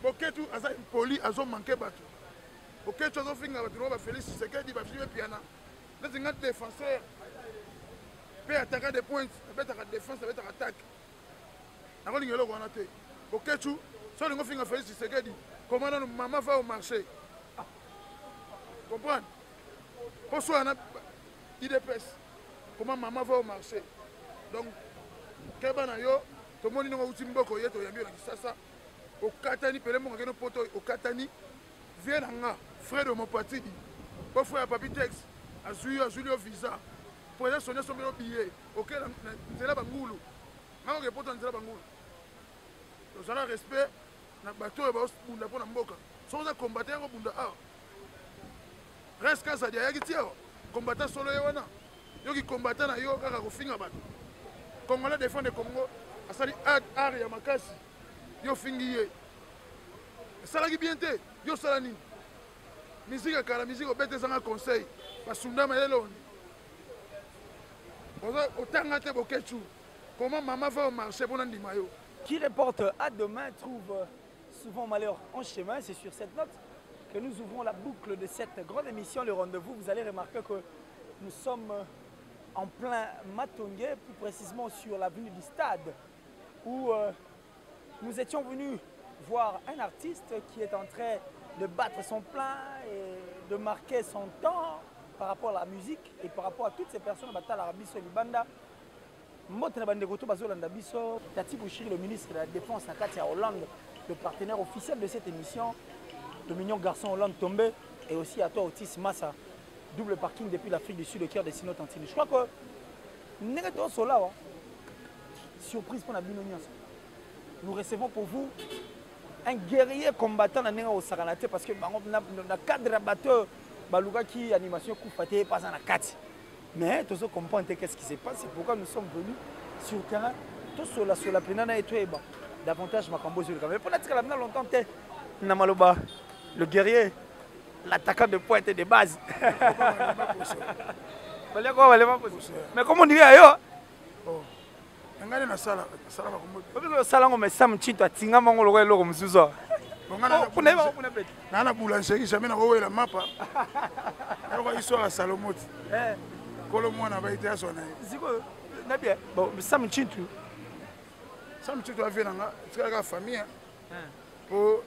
Boketu aza impoli azo manquer bato. Boketu azo finga bato ba Félix Tshisekedi ba Philippe Piana. Les un défenseur peut attaquer des points, peut attaquer défense, peut attaquer attaque. Nako lingelo ko anate. Boketu so lingo finga Félix Tshisekedi. Comment maman va au marché? Comprendre? Pour soi na IDPS. Comment maman va au marché? Donc kebana yo to moni ngo utimboko yeto yambio na kisasa. Au Katani, au Katani, vient frère de mon parti. Pour faire un papier texte, à Zulio visa, pour aller sonner son billet, ok, c'est là Bangoulou. Quand on répond, c'est là Bangoulou. Nous avons respect, notre bateau est bunda pour Namboka. Sans un combattant, on bunda. Reste quand ça dit, il y a qui combattant solo yawana. Il y a combattant na yo kaka kofinga bato. Congolais défend le Congo, asali art ya makasi. Yo fingiye salaki bien te yo salani musique kala musique obete zanga conseil basunda mayelo otanga te bokechu comment maman va au marché pour ndima yo. Qui reporte à demain trouve souvent malheur en chemin. C'est sur cette note que nous ouvrons la boucle de cette grande émission, le rendez-vous. Vous allez remarquer que nous sommes en plein Matongé, plus précisément sur l'avenue du Stade, où nous étions venus voir un artiste qui est en train de battre son plein et de marquer son temps par rapport à la musique et par rapport à toutes ces personnes qui battent l'Arabie Libanda. Tati Bouchiri, le ministre de la Défense, Nakatia Hollande, le partenaire officiel de cette émission, le mignon garçon Hollande tombé, et aussi à toi Otis Massa, double parking depuis l'Afrique du Sud, le cœur des Sino-Tantini. Je crois que nous sommes là, surprise pour la Binonias. Nous recevons pour vous un guerrier combattant au Saranate parce que dans le cadre batteur, Balouga qui animation Koufate pas en 4. Mais tout ce qu'on comprend qu'est-ce qui se passe, c'est pourquoi nous sommes venus sur le terrain. Tout sur la plénana et tout davantage Makambo sur le caméra. Pour la dire longtemps, Namaloba, le guerrier, l'attaquant de pointe et de base. Mais comment on dirait ailleurs? Ngani na sala makombo. Parce sala ngoma Sam Chinto atinga mango lokwe loko msuzo. Nana boulangerie jamais na wela mapa. Ero iso a Salomoti. Kolo mwana ba ite asona. Ziko na bien. Bon, Sam Chinto a vu nga tsaka famille. Po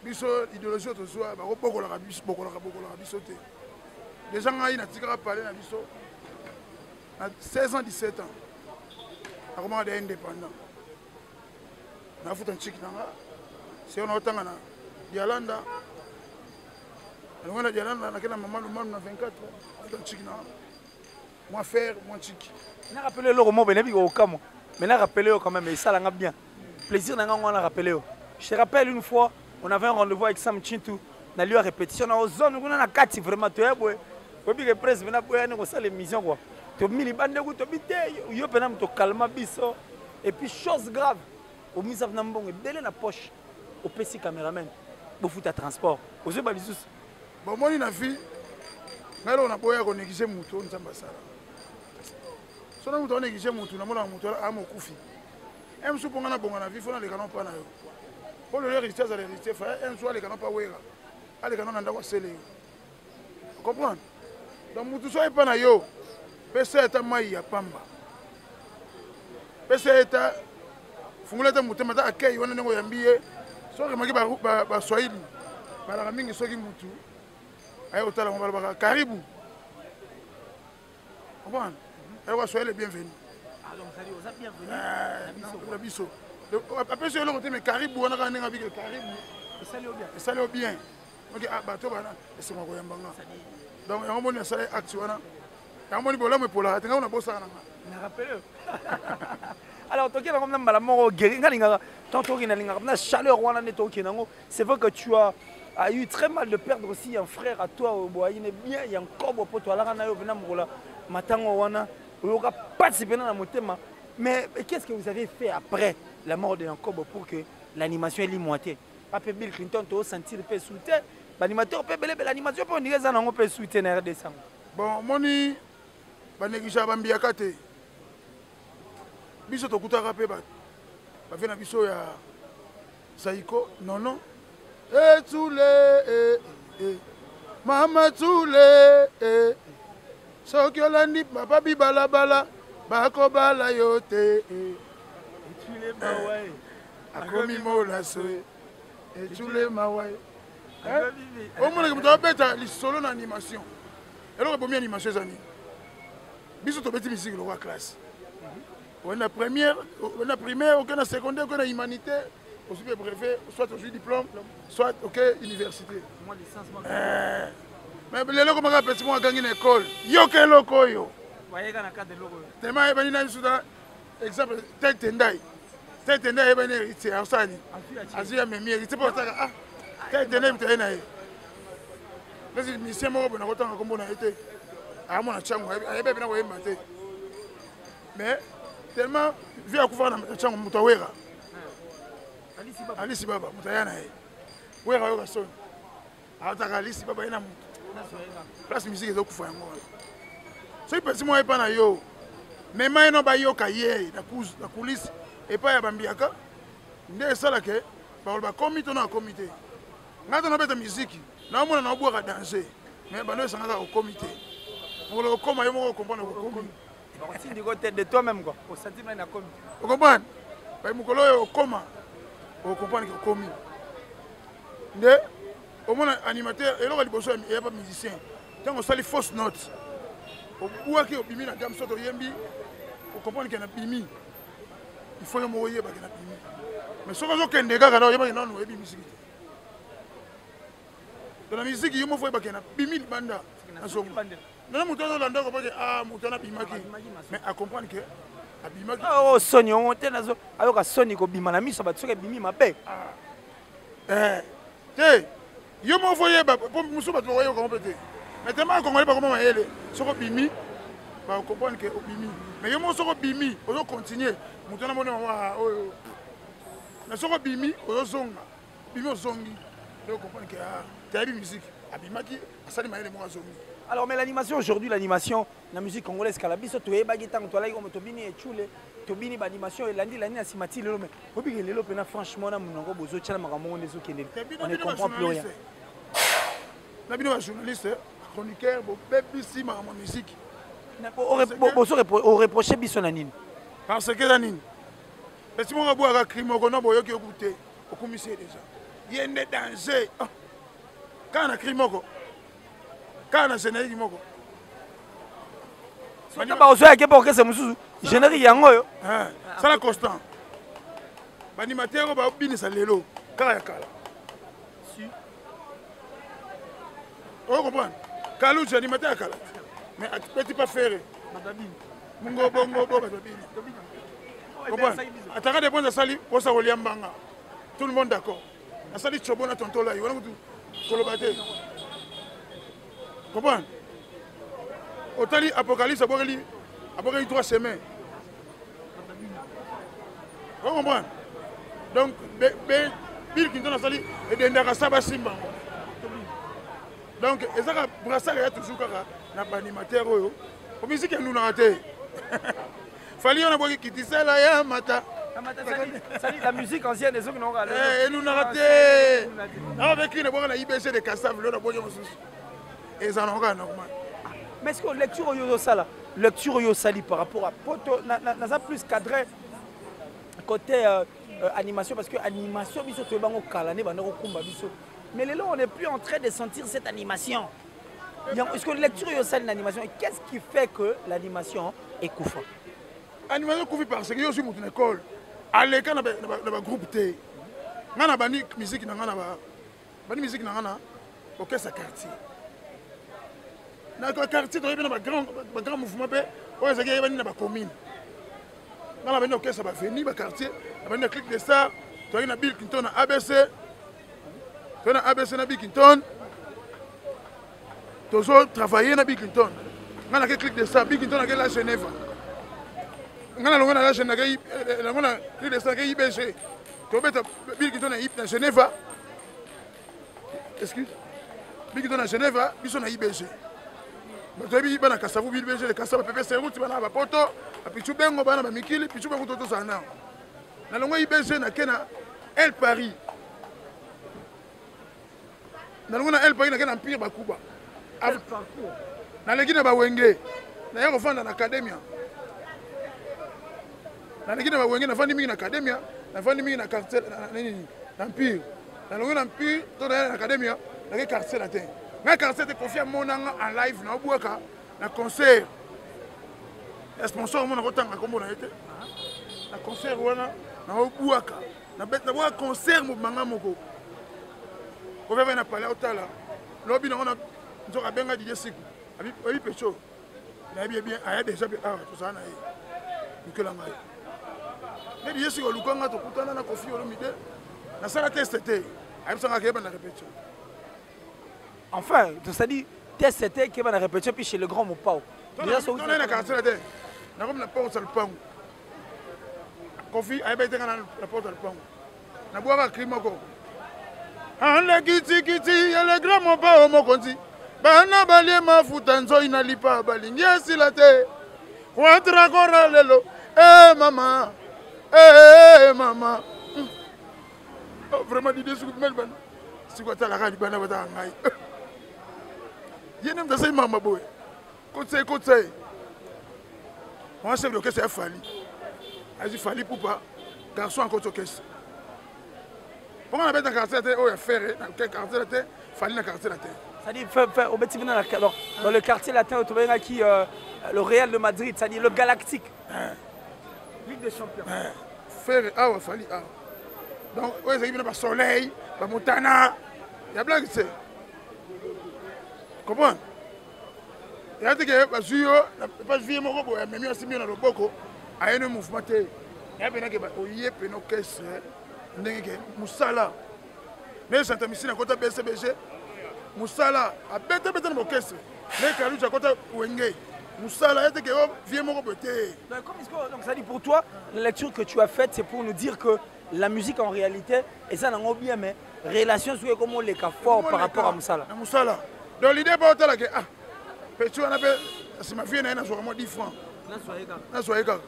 biso idéologie to soa ba ko bokola ka biso te. Déjà nga ina tika parler na biso. À 16 ans 17 ans. Comment on est indépendant. On a fait un chic. Si on a autant de Dialanda, on a Dialanda, on a maman le monde 24 ans. On a un chic. Moi faire, moi chic. On a rappelé le roman, mais on a rappelé quand même, et ça l'a bien. Plaisir, on a rappelé. Je te rappelle une fois, on avait un rendez-vous avec Sam Chintou. On a lu à répétition. On a zone, on a 4 vraiment. Tu es beau. Depuis que le président a fait l'émission. Tu mis les bandes de gouttes, tu calmes biso. Et puis, chose grave, au misaf nambong, belé la poche, au PC caméraman, pour foutre à transport. Aux yeux balisous. Bon, moi, il a vu, on a beau négliger mon tour, on s'en si on a négligé mon tour, on a mon tour à mon koufi. Un sou pour un bon avis, il faut les canons pas. Pour le réalité, ça les réalité, un soir les canons pas ouéra. Les canons n'ont pas scellé. Vous comprenez? Donc, mon tour soit pas na yo. Pesa eta mai ya pamba. Pesa eta funguleta mutema ta akei wana ngo yambie. Soki maki ba Swahili. Bala mingi soki mutu. Ayo tala mo bala karibu. Bon. Ayo Swahili bienvenue. Ah donc ça dit aux bienvenue. La biso. Après ce le mais karibu wana ka nga bige karibu. Ça le bien. OK ah bato bana c'est moi ko yambanga. Donc on moni ça acte wana. Alors, c'est vrai que tu as eu très mal de perdre aussi un frère à toi. Il est bien, il y a un corps pour toi. Mais qu'est-ce que vous avez fait après la mort de Yankobo pour que l'animation ait limité? Après Bill Clinton, tu as senti le soutien. L'animateur peut l'animation peut dire ça, on peut soutenir des sangs. Bon, moni. Banegisha bambiaka te biso tokutaka pe ba vena biso ya Saiko, non, non. Et tous les, Mama tous les, Soki olandi, papa bibala bala, bako bala yote. Akomi mola soe, et tous les mawai. Au moins, vous avez fait solo en animation. Et là, vous avez animation les années. Bisous, tu as fait musique, la classe. On a première, on a primaire, on a secondaire, on a humanité. Aussi bien brevet, soit au diplôme, soit université. Mais les gens qui ont fait moi gagner une école, yo que loko yo. Tellement il y a un exemple tel tendai. Tel tendai il y a héritier Arsani. Azia même héritier pour ça ah. Tel tendai il y a naï. Les missions moi on a autant comme on a été. Ah mon chango, il y a bien ouais maté. Mais tellement vu à couvrir na chango mutawera. Alice Baba mutayana ye. Wera yo kaso. Ataka Alice Baba ina mutu. Place musique ezokufa yango. So ipesi moi epa na yo. Mema eno ba yo ka ye na coulisse epa ya bambiaka. Nde esala ke ba comité na comité. Ngata na beta musique. Na mona na boka danser. Mais bano esanga au comité. Pour le koma yo mo comprendre ko komi. Si du côté de toi-même quoi. Au sentiment na komi. Vous comprenez? Ba mukolo yo koma. Vous comprenez que komi. Nde au moins animateur et là il y a pas musicien. Quand on sali fausse note. Au bout que bimi na gamme soto yembi. Vous comprenez qu'il y a bimi. Il faut le moyer ba qu'il y a bimi. Mais ce que je kende ga na yeba na no ebi musique. Dans la musique il faut ba qu'il y a bimi banda. Non non mutono landa ko parce ah mutona bimaki. Mais à comprendre que abimaki. Oh Sony on te nazo ayoka Sony ko bima na miso ba tsoke bimi mabe. Yo m'en voyez pour muso ba voyez comment peut-être. Mais tellement congolais pas comment elle soko bimi ba comprendre que bimi. Mais yo mo soko bimi, on continuer. Mutona mona wa oh. Na soko bimi, on zonga. Bimi on zongi. Donc comprendre que ah, t'as musique. Abimaki, ça dit maïle mo zongi. Alors, mais l'animation aujourd'hui, l'animation, la musique congolaise, Calabiso, tu es baguettant, tu as comme Tobini et Chule, Tobini, l'animation, et l'année, l'année, Simati, le mais Obi, les lopes, franchement, on a besoin de Maramon, les autres qui on ne comprend plus rien. La vidéo journaliste, chroniqueur, bébé, ma musique. Au reprocher Bissonanine. Parce que la nine. Mais si on a beau à crime, on a beau écouter, au commissaire déjà. Il y a des dangers. Quand on a crime, kana générique moko soka ba ozo yake pour que c'est mususu générique yango yo ça la constant animateur ba binisa lelo kala kala si on comprend kalu animateur kala mais petit pas faire madabini mungo bongo bo madabini comprend ataka de bonza sali pour ça Oliambanga tout le monde d'accord na sali chobona tonto là yona mutu kolobate. Comprends? Otali Apocalypse après 3 semaines. Vous comprenez? Donc, Bill Clinton a sali et d'Endaka Saba Simba. Donc, et ça, Brassard est toujours un animateur. La musique est nous raté. Fallait on a beau quitter ça là, ya mata. La musique ancienne des autres qui n'ont pas. Et nous raté. Avec qui ne voit la IBC de Kassav, là, on a et ça n'a pas normal. Mais est-ce que lecture yo sala, lecture yo sali par rapport à poto, n'a plus cadré côté animation parce que animation biso to bango kalané bango kumba biso. Mais là on n'est plus en train de sentir cette animation. Est-ce que lecture yo sali l'animation, qu'est-ce qui fait que l'animation est koufa? Animation koufi parce que yo suis mon école. Allez quand na groupe T. Ngana bani musique na ngana ba. Bani musique na ngana OK ça quartier. Dans le quartier, il y a un grand mouvement, il y a une commune. Dans le quartier, il y a un quartier, il y a un clic de ça, il y a un Bill Clinton à ABC, il y a un ABC à Bill Clinton. Tu as travaillé à Bill Clinton. Il y a un clic de ça, Bill Clinton à la Genève. Il y a un clic de ça, il y a IBG. Tu as Bill Clinton à Genève. Excuse. Bill Clinton à Genève, ils sont à IBG. Batebi bana kasavu bilbeje le kasaba pepe seruti bana ba poto apichu bengo bana ba mikili pichu bengo toto sana na longo IBG na kena El Paris nalongo na elle pays na ke na empire bakuba naleki na bawenge naye kofanda na academia naleki na bawenge nafandi mingi na academia nafandi mingi na quartier nini na empire nalongo na empire to na academia nake quartier na te nga quartier te confia monanga en live na obwaka na concert sponsor mona kotanga kombo na ete na concert wana na obwaka na bet na bwa concert mo manga moko ko veva na pale otala lobi na ona nzoka benga DJ Siku abi pecho na bien aya déjà bien tout ça na ye nikela ngai ne DJ Siku lukanga to kutana na Kofi Olomide na sala test te abi sanga ke na répétition enfin c'est-à-dire test te ke na répétition puis chez le grand Mopao déjà so on na quartier te na comme na porte le pango Kofi aya bete kana na porte le pango na bwa crime ko le kiti le grand Mopao mokonzi bana balie mafuta nzoi na lipa balingi esila te watra kora lelo mama oh vraiment l'idée sur mel ban si quoi ta la radio bana bata ngai yene mtasa mama boy côté moi chef de caisse a fallu a fallu pour pas garçon en côté caisse on a bête en quartier oh ya faire dans quartier la tête fallu na quartier la tête. C'est-à-dire, dans le quartier latin, qui le Real de Madrid, c'est-à-dire le Galactique. Ligue des Champions. Faire, il fallait. Donc, oui, il y a le soleil, le montana. Il y a plein de choses. Comment? Il y a des gens qui pas vu mon robot, mais mieux aussi bien dans le boko. Il y a un mouvement. Il y a des gens qui ont caisse. Moussala. Mais je suis ici dans le côté BCBG. Moussala a bête dans mon caisse. Mais quand tu as côté Wenge, Moussala est que viens mon beauté. Donc ça dit pour toi, la lecture que tu as faite, c'est pour nous dire que la musique en réalité, et ça n'a bien, mais relation sur comment les cas forts par rapport à Moussala. Moussala. Donc l'idée pas autant que petit on appelle si ma fille n'a pas vraiment 10 francs. Na soyez gars.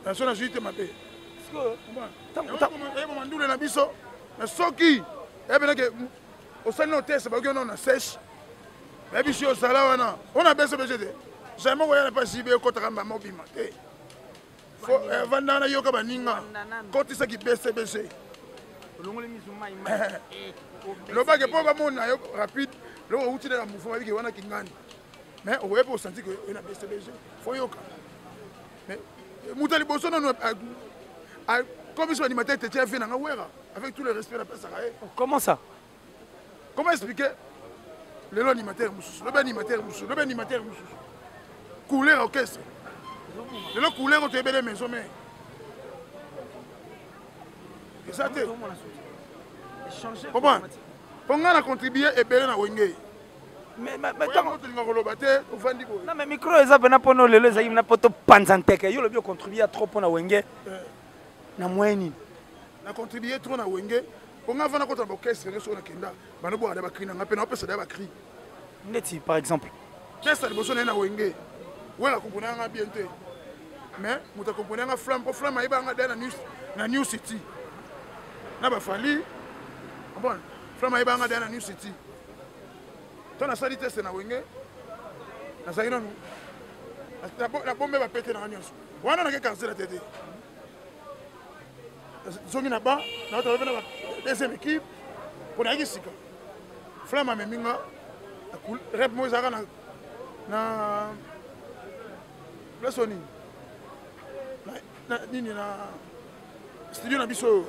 Na suite ma paix. Parce que tant mandule na biso, na soki, et bien que au sein de nos tests, on a sèche. Mais puis, si on a baissé le BGD. Jamais on n'a pas si bien contre un maman bima. Faut vendre na yoka baninga. Quand ça qui baisse BG. Le bac est pas bon rapide. Le outil de la mouvement avec on a qui gagne. Mais on va pour sentir que on a baissé BG. Faut yoka. Mais Moutali Bosso non comme ils sont animateurs, tu as fait dans avec tout le respect de la personne. Comment ça? Comment expliquer le animateur, le animateur, couleur orchestre. Le couleur on te belle maison mais. Et ça te. Comment? Comment on a contribué et belle na Wenge. Mais non mais micro eza pena pono lelo eza na poto panzanteke yo le bio contribuer trop pour na Wenge. Na moyenne. Na contribuer trop na Wenge. On a fait un orchestre sur la Kenda. On a fait un cri. On a fait un cri. Neti par exemple. Qu'est-ce que vous avez na Wenge? Ouais la compagnie a bien été. Mais vous avez compagnie a flamme pour flamme iba na New City. Na ba fali. Bon, flamme iba na New City. Ton a sali test na Wenge. Na saina nous. La bombe va péter dans nyonso. Wana na ke cancer la tête. Zongi na ba, na to na deuxième équipe pour na gisika. Flamme a meminga. Rep Moïsara na Blessoni. Na nini na studio na biso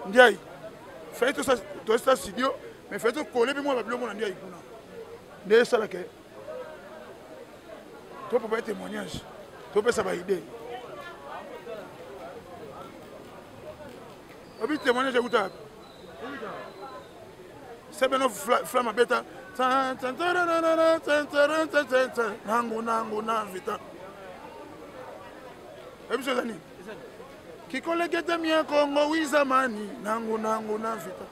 Ndiaye. Fait tout ça studio, mais fait tout coller puis moi va bloquer mon Ndiaye kuna. Ne ça là que toi pour faire témoignage. Toi pour ça va idée. Obi témoignage à Outa. C'est ben flamme à bêta. Nango na vita. Ebi sozani. Kikolekete mia Kongo wizamani nango na vita.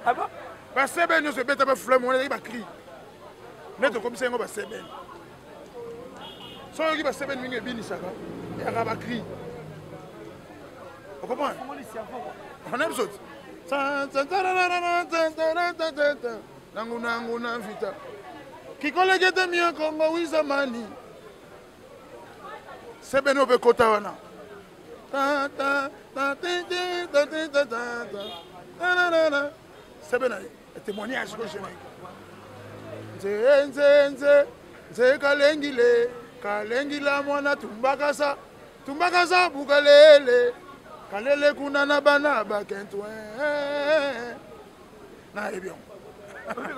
Ah bon? Ba seben se beta ba flamme on ba cri. Neto comme ça ngo ba seben. So ki ba seben mingi bini saka. Ya ba cri. Vous comprenez? On aime ça. Nanguna vita. Kikole gete miya Kongo wizamani. Sebeno be kota wana. Sebena témoignage que je n'ai. Nze kalengile kalengila mwana tumbakasa tumbakasa bukalele kalele kuna na bana bakentwe na ebion. Je crois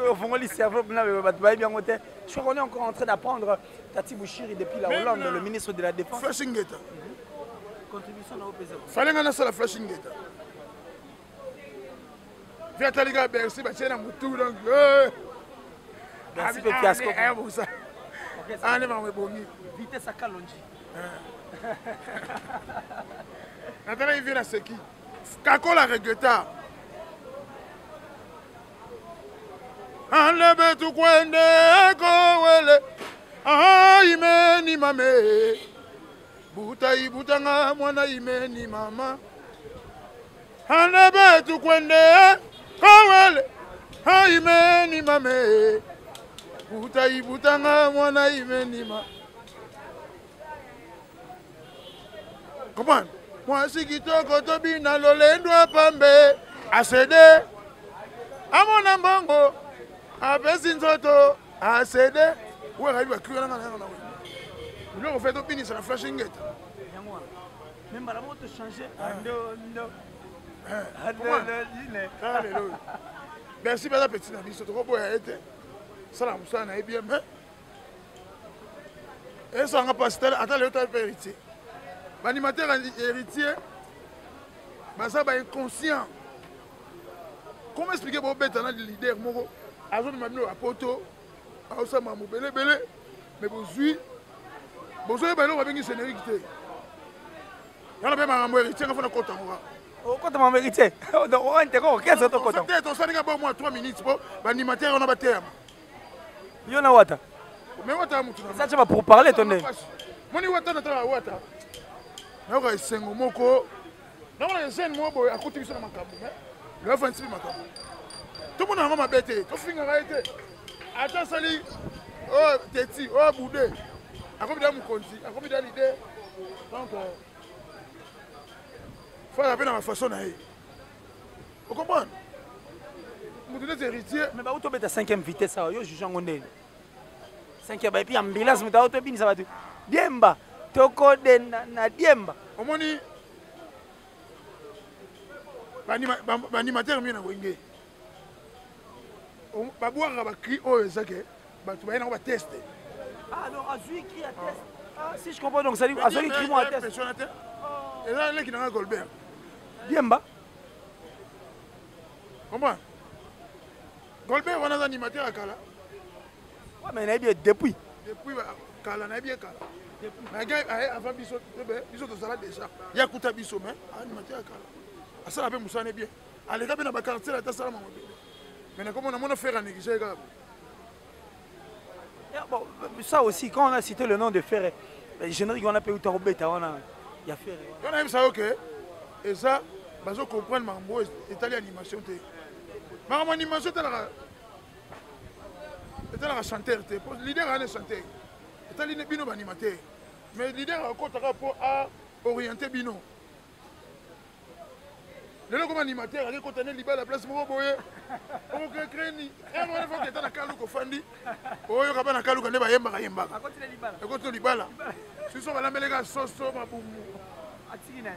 qu'on est encore en train d'apprendre Tati Bouchiri depuis la Hollande, le ministre de la Défense. Flashing Geta. Contribution à OPZ. Fallait qu'on ait la Flashing Geta. Viens t'aller à Bercy, bah tiens, tout donc. Merci pour le fiasco. Ah, ne m'en bon. Vitesse à Kalonji. Maintenant, il vient à ce qui Kakola regretta. Enlève tout coin de Kowele. Ah, imeni mame. Butai butanga mwana imeni mama. Enlève tout coin de Kowele. Ah, imeni mame. Butai butanga mwana imeni mama. Comment? Moi, si kitoko tobi na lolendo apambe. Asede. Amona mbongo. Apesi nzoto acede ou arrive à crier dans la nous on fait opinion sur la flashing gate même la moto changer merci pour la petite amie surtout pour être ça la moussa na bien mais et ça on a pas style attends le temps héritier l'animateur héritier bah ça va inconscient comment expliquer pour bête le leader moko azo de mamino apoto aosa mamu belé mais bozui belo babengi générique té yana be marambo héritier ngafona kota ngora o kota mamu héritier on intérêt qu'est-ce que kota peut-être ça nga ba moi 3 minutes pour animateur on a bater yona wata mais wata mutu ça tu vas pour parler ton nez moni wata na tala wata na ko esengo moko na ko scène mo boy akuti biso na makambo mais le fa ntibi makambo tout le monde a ma bête, tout le monde a été. Attends, salut. Oh, Teti, oh, Boudé. À combien de conti, à combien d'idées. Donc, il faut la peine dans ma façon d'aller. Vous comprenez? Vous donnez des héritiers. Mais bah, où tu es à 5e vitesse, ça, yo, juge en gondé. 5e, et puis ambulance, mais tu as bien, ça va tout. Diemba, toko de na Diemba. Au moins, l'animateur est wenge. Babouara va crier oh ezake tu vas y tester. Ah non, Azui crie à test. Ah si je comprends donc ça dit Azui crie moi à test. Et là les qui n'a Golbert. Diemba. Comment? Golbert on a un animateur à Kala. Ouais mais il a bien depuis Kala n'a bien Kala. Mais gars avant biso de salade déjà. Il y a kuta biso mais animateur à Kala. À ça la paix Moussa n'est bien. Allez gars ben na quartier la tasa maman. Mais comment on a fait un négliger bon, ça aussi, quand on a cité le nom de Ferré, le générique on a payé au Beta, il y a Ferré. On a vu ça, ok. Et ça, je comprends que c'est l'animation. Mais l'animation, c'est la chanteur. Le leader est un chanteur. C'est un animateur. Mais le leader a encore rapport à orienter Bino. Le logo animateur, il y a la place pour boyer. On crée ni. Et on a fait que dans Kalu Kofandi. Oh, il y a pas Kalu Kande ba yemba yemba. À côté de Libala. À côté de Libala. Si so bala melega soso mabumu. Atina.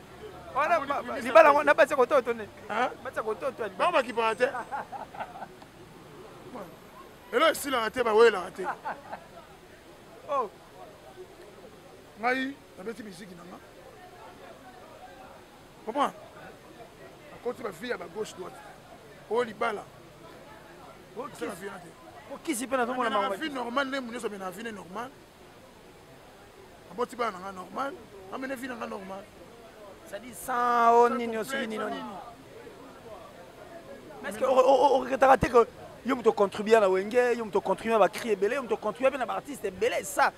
On a Libala on a pas ça côté tourner. Hein? Pas ça côté toi. Ba ba ki pa raté. Et là si la raté ba ouais la raté. Oh. Ngai, na beti musique nanga. Comment? Quand tu vas faire à gauche droite, oh Libala. Qui s'y peut dans mon la vie normale, les gens sont bien vie normale. À bord tu vas normal, amener vie normal. Ça dit sans on n'y aussi ni non. Mais est-ce que on raté que yo me contribuer à la Wenge, yo me contribuer à crier belé, yo me contribuer à l'artiste belé ça.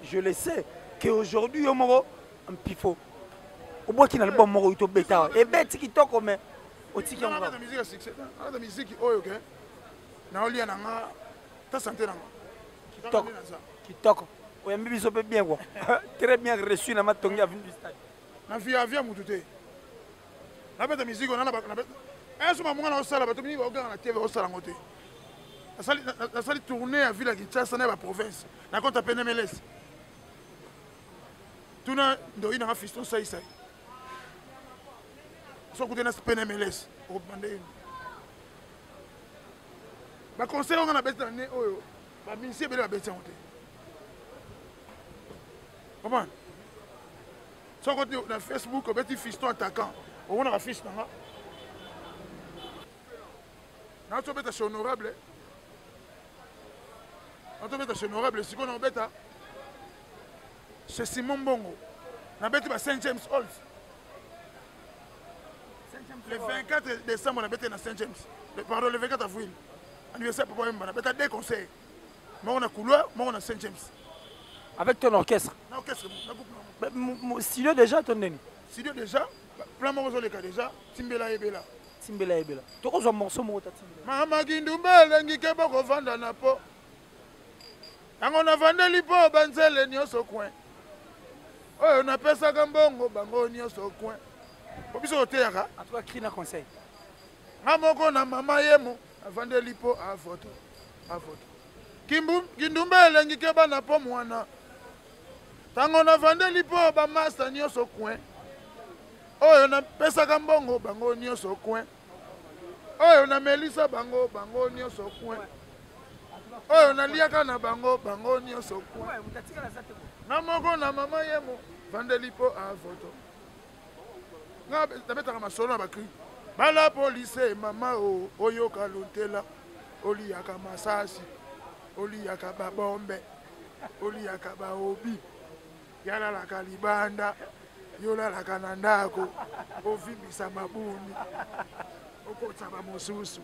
Je le sais que aujourd'hui yo mo un pifo. oboti na album moko ito beta e beti kitoko mais otiki yango na musique succès na musique oyo ke na olia na nga ta santé na nga kitoko oyambi biso pe bien quoi très bien reçu na matongi ya vinu stade na via mutu te na beta musique on na suma monga na osala bato mingi baokanga na tv osala ngo te nasali tourné ya ville ya Kinshasa na ba province na compte apene MLS tuna ndoi nanga fiston saisai sokute na pene MLS okobande ino baconseil onga na beti na ne oyo baminisi ebele babeti yango te comprendre sokote na Facebook obeti fiston attaquant omonaka fiche nanga natobeta chez honorable natobeta chez honorable sikoyo naobeta chez Simon Bongo nabeti ba Saint James Halls le 24 décembre nabeti na Saint James pardon le 24 avril anniversaire papa Wemba nabeta deux concerts moko na couloir moko na Saint James avec ton orchestre na orchestre na groupe studio déjà ton neni studio déjà plan moko zoleka déjà timbela ebela timbela ebela tokozwa morceau moko ta timbela mama kindumba elengi ke bokovanda na po yango navandeli mpo banzele nyonso coin oyo napesaka mbongo bango nyonso coin po biso oteyaka atoka cri na conseil nga moko na mama yemo navandeli mpo avoto kindumba elengi ke bana po mwana ntango navandeli mpo bamasta nyonso coin oyo napesaka mbongo bango nyonso coin oyo namelisa bango nyonso coin oyo naliaka na bango nyonso coin nga moko na mama yemo vandeli mpo avoto nga nabetaka masolo na bakri bala polise mama oyoka lontela oliyaka masasi oliyaka babombe oliyaka baobi yalalaka libanda yolalaka na ndako ovimbisa mabuni okotsa bamosusu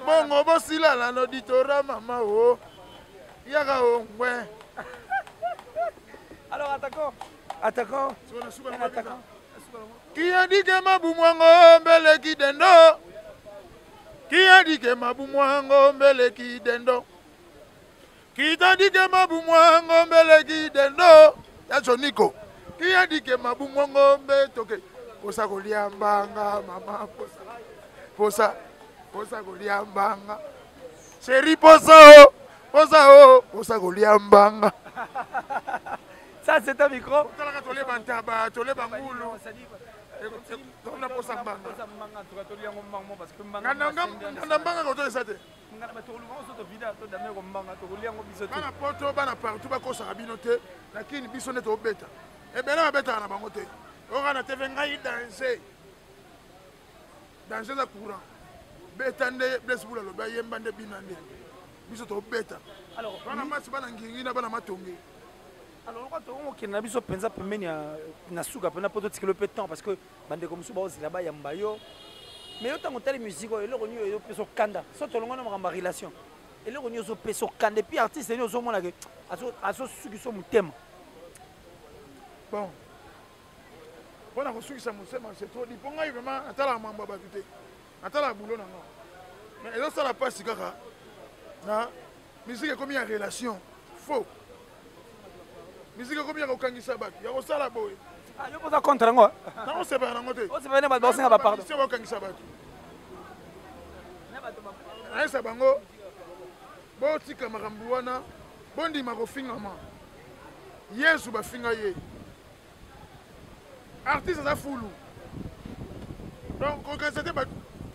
bongo bosilala noditora mama o yaka ongwe alors attaquant kiyadike mabumwango mbeleki dendo kiyadike mabumwango mbeleki dendo kitadike mabumwango mbeleki dendo yachoniko kiyadike mabumwango mbetoke posa kolia mbanga mama posa kolia mbanga chéri posa kolia mbanga ça c'est un micro talaka tole bantaba tole bangulu tona posa mbanga ngana mbanga koto esate bana poto bana partout bakosaka bino te lakini biso nde tobeta ebele babetaka na bango te oka na tv ngai danse eza courant beta nde blesse bula lobi ayemba nde bina nde biso tobeta bana masi bana ngingi na bana matonge alors quand on okende na biso mpenza pembeni na suka mpena mpo totikela mpe temps parce que bandeko mosusu baozela bayamba yo mais yo ntango otali musike oyo eloko nini oyo opesa okanda so tolongo na makambo ya relation eloko nini ozopesa okanda epuis artiste nini ozomonake azosukisa motema bon mpona kosukisa motema c'est trop di mpo ngai vraiment natalaka mambo ya bato te natalaka bulo na nga mais ezosala mpasi kaka na musike ekomi ya relation faux musike ekomi ya kokangisa bato ya kosala boye yo poza contre yango nakosepela nango te osepene bato basenga bapardon bakokangisa bato nayesa bango botika makambo wana bondima kofingama yesu bafinga ye artiste aza fulu donc kokangisa te bato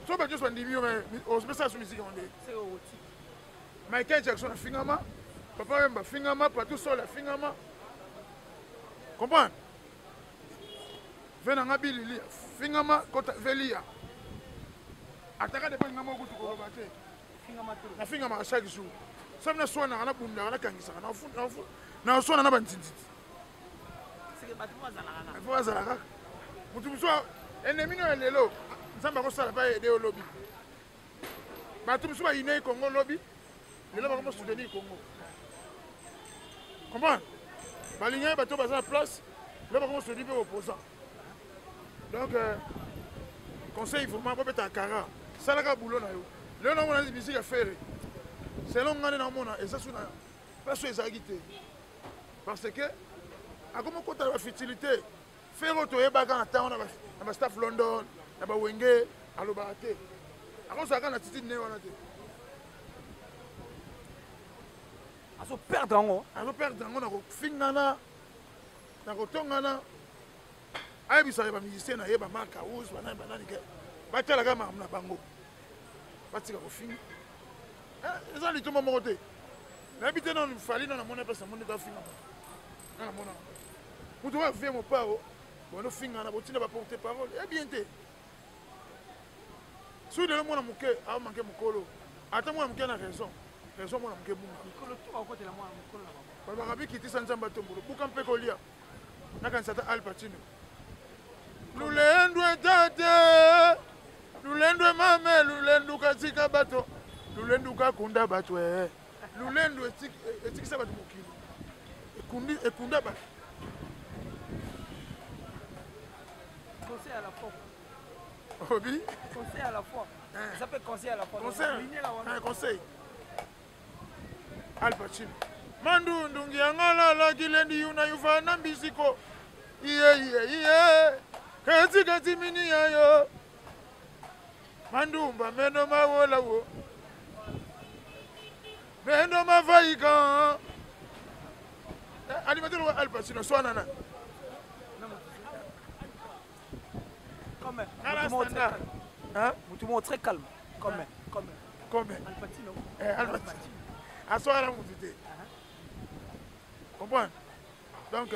so bato nyonso bandimi yo osepesa so musike onde Michael Jackson afingama papa Wemba afingama Patou Sol afingama comprendre venanga bilili fingama kota velia ataka de pengama kutu koloba te na fingama chaque jour samna swana kana bunda kana kangisa na swana na bantintiti c'est que bato bazalaka na bazalaka mutu mso ennemi no lelo nzamba ko sala ba aider au lobby bato mso ba ine Congo lobby lelo ba ko soutenir Congo comprendre balinga bato baza place là on se dit opposant donc conseil vraiment pas mettre à cara ça la boulot na yo le na mona musique à faire c'est long ngane na mona et ça sous na place ezagité parce que a comment côté la futilité faire auto e baga na temps na staff London na ba wenge alobate ako ça kana titi ne wana te azo perdre ngo na ko fingana na ko tongana ay bi sa ba musicien na yeba marka us banani ke ba tela kama na bango batika ko finga eza lituma moko te nayebite nano fali nano mona mpesa moni kafinga nana mona mutu oyo vie mopao bono fingana botinda baporte parole ebien te soki lelo mwana moke aomanke mokolo ata mwana moke na raison mwana moke bunga balobaka bikitisa nzambe atombolo buka mpe kolia nakanisa ata Al Pacino lulendwe tate lulendwe mame lulendu katika bato lulendu kakunda bato lulendu etikisa bato mokili ekunda bato conseil à la fois obi conseil à la fois ça peut conseil à la fois conseil Al Pacino mandu ndungi yangalala kilendi yuna yufana mbisiko iye kati mini yayo mandumba meno mawola wo meno mavaika animateur wa Al Pacino swanana comme mutumo très calme comme Al Pacino aswara mutite comprendre donc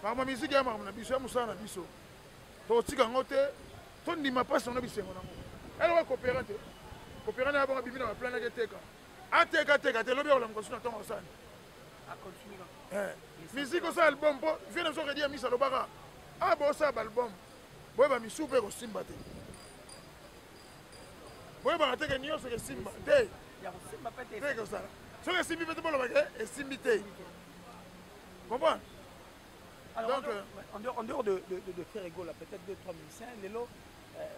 par musique ya na biso ya musana na biso to tika ngote to ndima passe na bisengo nango elle va coopérer na ba bimina ba plan na teka ateka te lobi ola ngosuna tongo sana a continuer musique ça album po vient so redia misa lobaka bo ça album boy ba misupe ko simba te boy ba teka niyo so ke simba te ya ko simba pete te ko ça so ke simbi pete bolo ba ke simbi te comprendre. Alors, donc, en dehors de faire égaux, peut-être 2-3 musiciens, Lélo,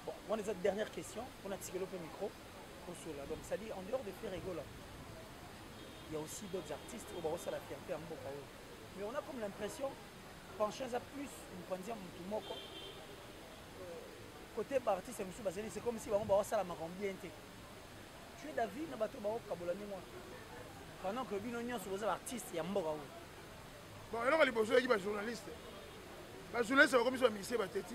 bon, on a cette dernière question, on a tiré le micro, donc ça dit, en dehors de faire égaux, il y a aussi d'autres artistes, au Barossa la fierté en Boka. Mais on a comme l'impression, pencher à plus, une pensée tout le monde, côté artiste, c'est comme si on Barossa la marron bien. Tu es David, on a bateau Barossa Kabolani, moi. Pendant que Binonion sur les artistes, il y a Mboka. Bon, alors les besoins qui sont journalistes. Les journalistes, c'est comme si on misait Bateti.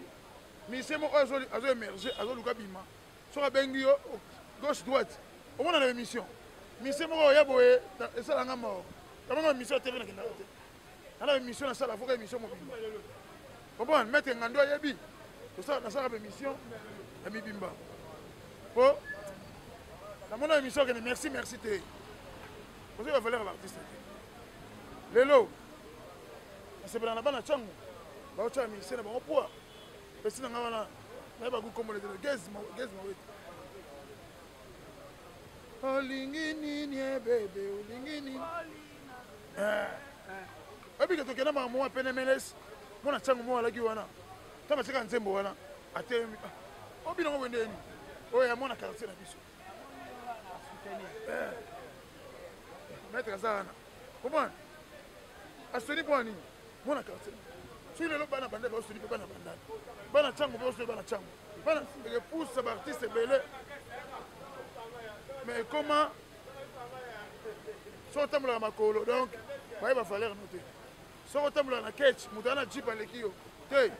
Misait mon oiseau a émergé, a Luka Bima. Sur la Bengio, gauche-droite. Au moins, on a l'émission. Misait mon oiseau, et ça, on a mort. Comment on a mission à TV? On a une mission à ça, la fois émission mobile. Comment mettre un endroit yabi? Tout ça, on a une mission à Mibimba. Bon, on a une mission qui est merci. Vous avez valeur à l'artiste. Lélo. C'est pas dans la bande à Tchangou. Bah, c'est un bon poids. Parce que nous avons un comme les gaz. Oh, lingini, bébé, lingini. Et puis, quand on a un mois, Penemeles, on a Tchangou, moi, la Guiwana. Tant que c'est un zembo, on a terminé. Oh, bien, on va oh, il y a mon quartier. Maître Azana. Comment? À ce niveau, mon quartier. Si le bana bande va se dire bana bande. Bana chango va se bana chango. Bana il pousse sa artiste belé. Mais comment sortamos la makolo donc il va falloir noter. Sortamos la catch, mutana jeep alekio. Té.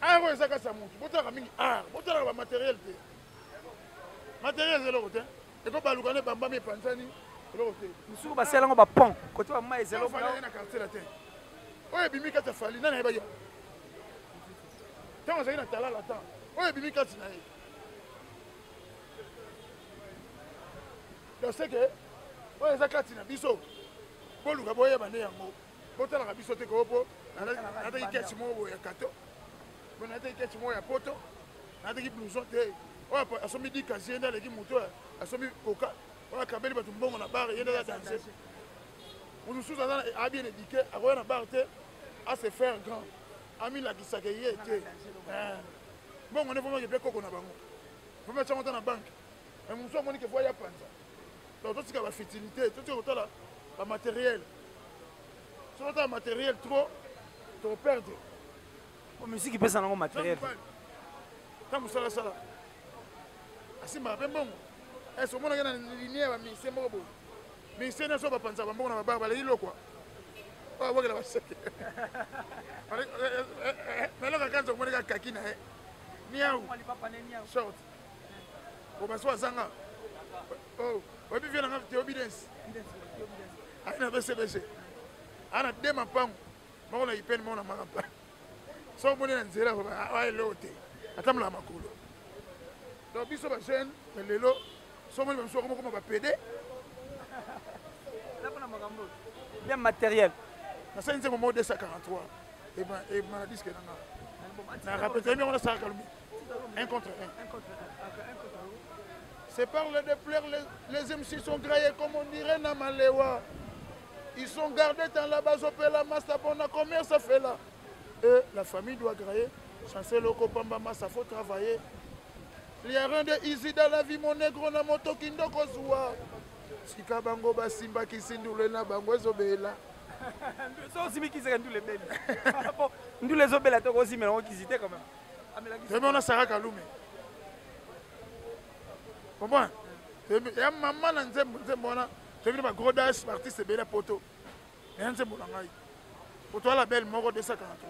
Ah ouais ça ka sa mutu. Botaka mingi botaka ba matériel té. Matériel zelo té. Et ko balukane bamba me pansani. Nous sommes allés à pont. Côté de moi, c'est là. Oui, bimi kata fali nana eba yo. Tant que na tala la temps. Oui, bimi kata na. Donc c'est que oui, ça kata na biso. Bolu ka boya bane yango. Botala ka biso te ko po. Na ta iketchi mo ya kato. Bona ta iketchi mo ya poto. Na ta ki blouson te. Ouais, asomi di kazienda le ki moto. Asomi coca. Ouais, kabeli batu mbongo na bar yenda ya danser. On nous sous a bien éduqué, à voir la barre, à se faire grand. Ami la kisaka yete. Bon, on est vraiment bien coco na bango. Faut mettre ça dans la banque. Mais mon soeur monique voya panza. Donc tout ce qui a la fertilité, tout ce qui a la matériel. Si on a matériel trop, tu vas perdre. La musique qui peut s'en avoir matériel. Quand vous savez ça là. Asi ma ben bon. Est-ce que on a une ligne à mi c'est morobo. Mais c'est na so ba panza ba mbona ba ba le ilo quoi. Ah ouais la va sec. Mais là quand on monique kaki na niao. Short. Pour m'asseoir zanga. Oh, ouais puis viens en obédience. Ah na BCBC. Ana dema pango. Mona ipeni mona mangapa. So moni na nzela ko ba elote. Atamla makolo. Donc biso ba jeune lelo so moni mso comme ba PD. Là pour makambo. Bien matériel. Na ça nzemo mode 243. Et ben disque na. Na rappelle bien on a ça calme. Un contre un. C'est par le de plaire les MC sont graillés comme on dirait na Malewa. Ils sont gardés dans la base au la massa bona combien ça fait là. Et la famille doit grailler. Chancer le copamba massa faut travailler. Il y a rien de easy dans la vie mon négro na moto kindoko zuwa. Sika bango basimba kisindule na bango ezobela. Ça aussi mais qui c'est ndule belle. Bon, ndule ezobela to aussi mais on kisité quand même. C'est bon on a Sarah Kalume. Comment? Ya maman na nzembo na tu veux pas gros dash artiste bela poto. Et nzembo na ngai. Poto la belle moko 243.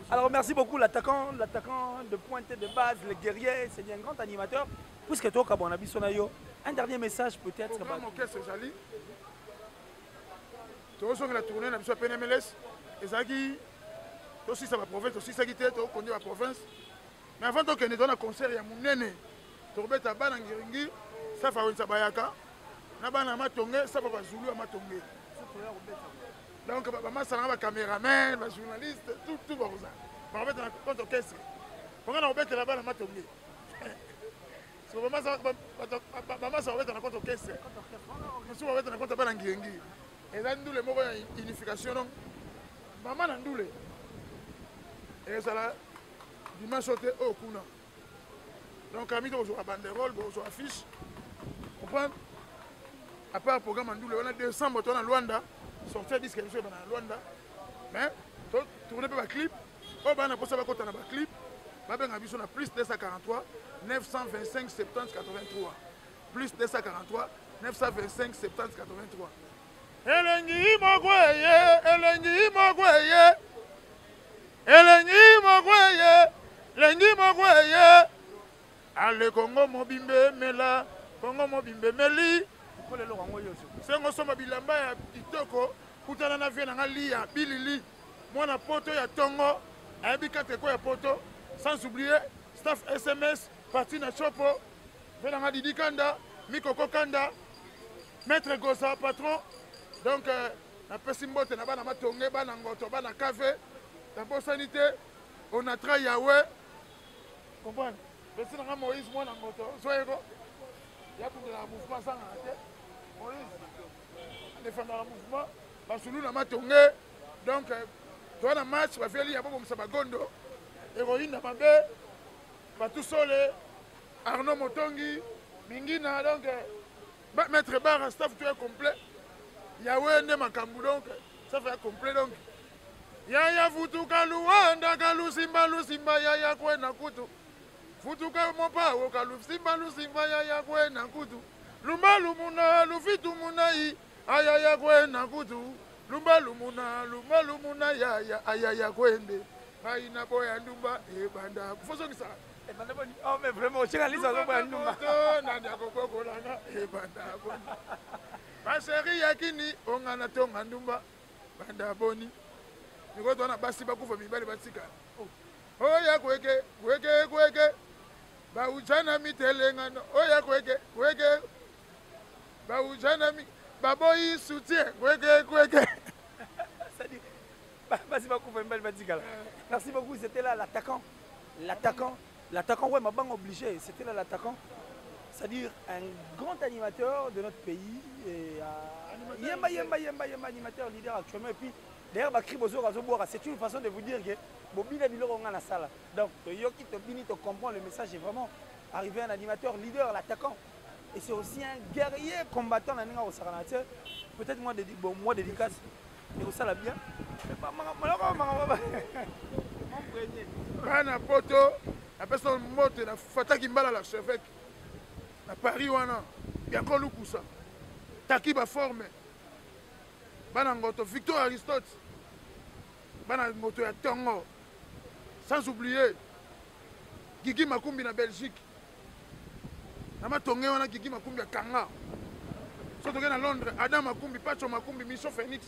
Alors merci beaucoup l'attaquant de pointe de base, le guerrier, c'est un grand animateur. Puisque toi Kabonabi Sonayo, un dernier message peut-être. Mon orchestre Jali. Tu as la tournée na biso PNMLS ezaki aussi ça va province aussi ça qui était to connait la province. Mais avant donc on a concert ya munene. To beta bana ngiringi ça fa wenza bayaka. Na bana matonge ça va bazulu amatonge. Donc, les caméramans, les journalistes, tout va ça. On va mettre dans le caisse. On va mettre là-bas dans le caisse. On va mettre dans le caisse. On va mettre dans le caisse. Et là, nous, les mots unification. Maman n'a doulé. Et ça là, dimanche sauté au Kuna. Donc, à midi, on a banderole, on a affiche. On prend. À part le programme en doulé, on a 200 motos en Luanda. Sortir disque de dans Luanda. Mais, tourner un clip. On va un clip. On va un plus 243 925 70 83. Plus 243 925 70 83. Elengi mogweye, elengi mogweye. Elengi mogweye, elengi mogweye. Ale Congo mobimbe mela, Congo mobimbe meli. C'est un somme bilamba ya kitoko kutana na vie na lia bilili mwana poto ya tongo ayebika teko ya poto sans oublier staff SMS parti na chopo venanga Didi Kanda Mikoko Kanda maître Gosa patron donc na pesi mbote na bana matonge bana ngoto bana café na bosanité on a tra Yahweh comprendre pesi na Moïse mwana ngoto soyeko ya pour la mouvement sans arrêter défendre le mouvement basulu na matonge donc toi na match va faire yabo comme ça bagondo héroïne na mabe batu sole Arnaud Motongi mingina donc mettre bar staff tout est complet Yahweh ne makambu donc ça fait complet donc ya futuka luanda kalu simba ya kwena kutu futuka mopa o kalu simba ya kwena kutu lumba lumuna lufitu munai ayaya kwena kutu lumba lumuna ya kwende aina boya ndumba ebanda kufoso kisa ebanda boni oh mais vraiment chez Alice zo boya ndumba na ndia kokoko langa ebanda boni baseri yakini ongana tonga ndumba banda boni niko tona basi bakufa mibali batika oya kweke ba ujana mitelenga oya kweke ba ujana mi baboyi soutien kweke merci beaucoup c'était là l'attaquant ouais maban obligé c'était là l'attaquant c'est-à-dire un grand animateur de notre pays et yemba animateur leader actuellement et puis D'ailleurs, c'est une façon de vous dire que Bobina Biloro on a sala. Donc, Yoki Tobini te comprend, le message est vraiment arrivé un animateur leader, l'attaquant. Et c'est aussi un guerrier combattant dans au Saranateur. Peut-être moi dédicace. Et vous ça la bien. Bana poto, la personne mote na fataki mbala la chevêque. Na Paris wana, ya ko lukusa. Taki ba forme. Bana ngoto Victor Aristote. Bana ngoto ya Tongo. Sans oublier Gigi Makumbi na Belgique. Nama tonge wana Gigi Makumbi ya Kanga. Surtout à Londres, Adam Makumbi, Pacho Makumbi, Mission Phoenix.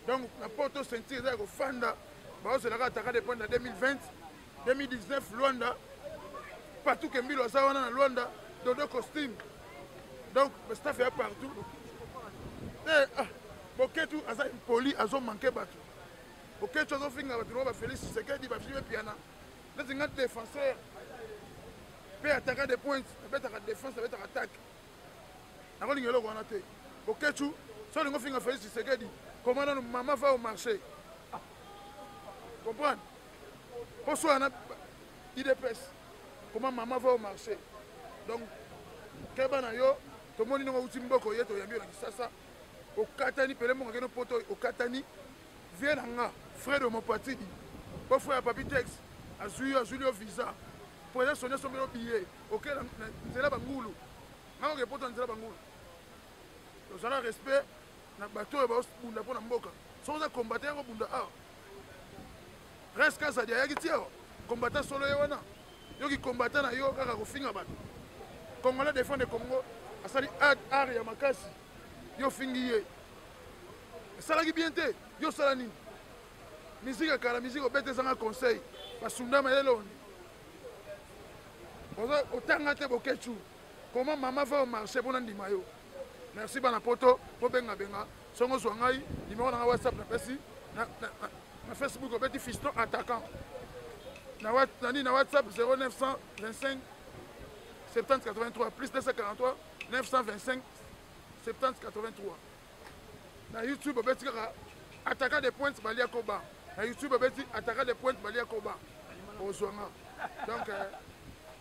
Donc, la porte ceinture est au Fanda. C'est la attaque des points de 2020, 2019, Luanda. Partout que Mbilo a dans Luanda, Dodo costume. Donc, le staff est partout. Boketu a poli, a manqué battu. Boketu a fait un Félix Tshisekedi, il va faire piano. C'est un défenseur. Il peut attaquer des points, il peut attaquer des défenses, il peut attaquer. Boketu, si on fait un Félix Tshisekedi, comment maman va au marché? Comprendre? Pour soi, on a IDPS. Comment maman va au marché? Donc, Kebana yo, tout le monde a outil mboko yeto yambi na kisasa. Au Katani, pele mo ngeno poto au Katani, vient nga frère de mon parti. Pour frère papi texte, azuli visa. Pour les sonner son billet. OK, c'est là bangulu. Nga ko poto nzela bangulu. Nous allons respect na bateau ba bunda pona mboka. Sans combattre ko bunda a. Reste quand ça dit yaki tiao. Combattant solo yewana. Yoki combattant na yo kaka ko finga bato. Congolais défendre le Congo. Asali art ya makasi. Yo fingi ye. Salaki bien te. Yo salani. Musique kala musique obete zanga conseil. Basunda ma yelo. Oza otanga te bokechu. Comment maman va au marché pour ndima yo. Merci bana poto, po benga benga. Songo zwangai, numéro na WhatsApp na pesi. Na Facebook obeti fiston attaquant. Na WhatsApp 0925 70 83 plus 243 925 70 83. Na YouTube obeti kaka attaquant des points Balia Koba. Na YouTube obeti attaquant des points Balia Koba. Ozwanga. Donc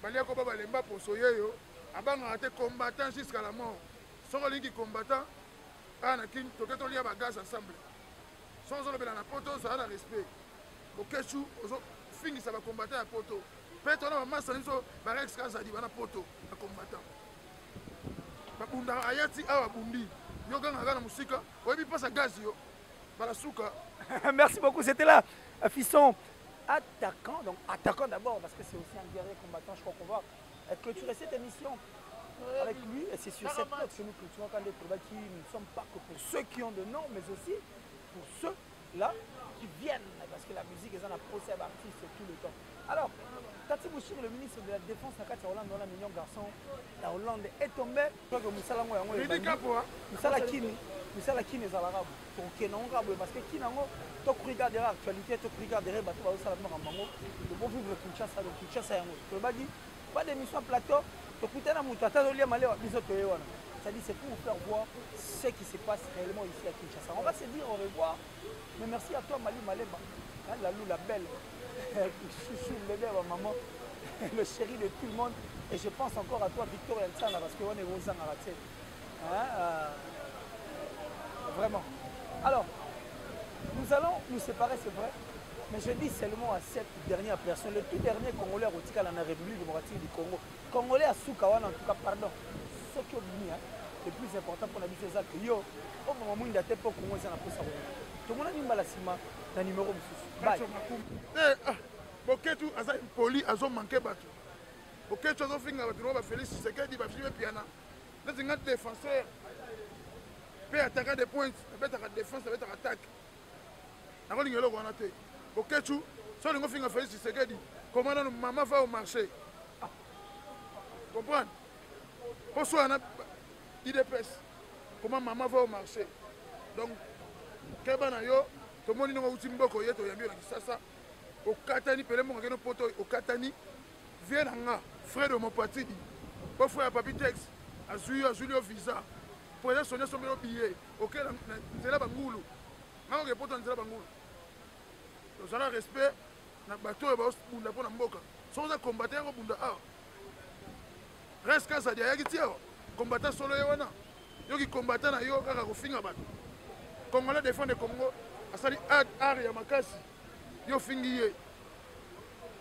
Balia Koba balemba pour soyeyo. Abanga été combattant jusqu'à la mort. Sans les combattants, on a qui toqué ton lien à gaz ensemble. Sans on a poto, ça a respect. Au Kéchou, fini ça va combattre à poto. Peut-être on a masse en so, Barex Kaza dit à poto, à combattant. Babunda Ayati a Bundi. Yoga na musika, oui, passe à gaz yo. Balasuka. Merci beaucoup, c'était là. Fisson, attaquant, donc attaquant d'abord, parce que c'est aussi un guerrier combattant, je crois qu'on va clôturer cette émission avec lui, et c'est sur cette note que nous clôturons quand des combats qui ne sont pas que pour ceux qui ont de nom, mais aussi pour ceux-là qui viennent, parce que la musique est un procès d'artiste tout le temps. Alors, Tati Bouchir, le ministre de la Défense, à Hollande, dans la million garçon, la Hollande est tombé. Je crois que Moussalango Kini est arabe. Pour Kenango, parce que Kinango, tu regardes l'actualité, tu regardes les bateaux, le bon vivre le Kinshasa, pas d'émission plateau. C'est-à-dire c'est pour vous faire voir ce qui se passe réellement ici à Kinshasa. On va se dire au revoir, mais merci à toi Mali Maleba, la Lou, la belle, chouchou, le bébé, maman, le chéri de tout le monde. Et je pense encore à toi Victor Yansana parce qu'on est aux Angaraté. Vraiment. Alors, nous allons nous séparer, c'est vrai. Mais je dis seulement à cette dernière personne, le tout dernier Congolais à Rotika dans la République démocratique du Congo. Congolais à Soukawan, en tout cas, pardon. Ce qui est le plus important pour la vie, c'est que yo, au moment où il y a des gens qui ont été tout le monde a mis la cima dans le numéro de Bye. Boketu a poli, a manqué battu. Boketu a fait un Félix Tshisekedi, il va faire piano. C'est un défenseur. Il peut attaquer des points, il peut attaquer des défenses, il peut attaquer. Boketu, si on a fait un Félix Tshisekedi, comment maman va au marché? Comprendre? Pour soi, on a IDPS. Comment maman va au marché? Donc, Kebana yo, tout le monde a outil mboko yeto yambi na kisasa. Au Katani, pele mo ngeno poto au Katani, vient nga frère de mon parti. Pour frère papi texte, azuli visa. Pour les sonner son billet. OK, c'est là bangulu. nga okepoto nzela bangula tozala respect na bato oyo baobunda mpo na mboka soki oza combattant kobunda awa reste kasadi ayaki ti awa combattant solo ye wana yoki combattant na yo kaka kofinga bato congolais défendre congo asali art ya makasi yo fingi ye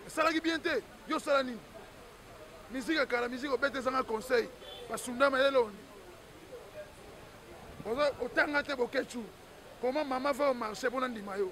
esalaki bien te yo sala nini musique ekala musique obete ezanga conseil basundama eloni otanga te bokecu comment mama va au marché mpona ndima yo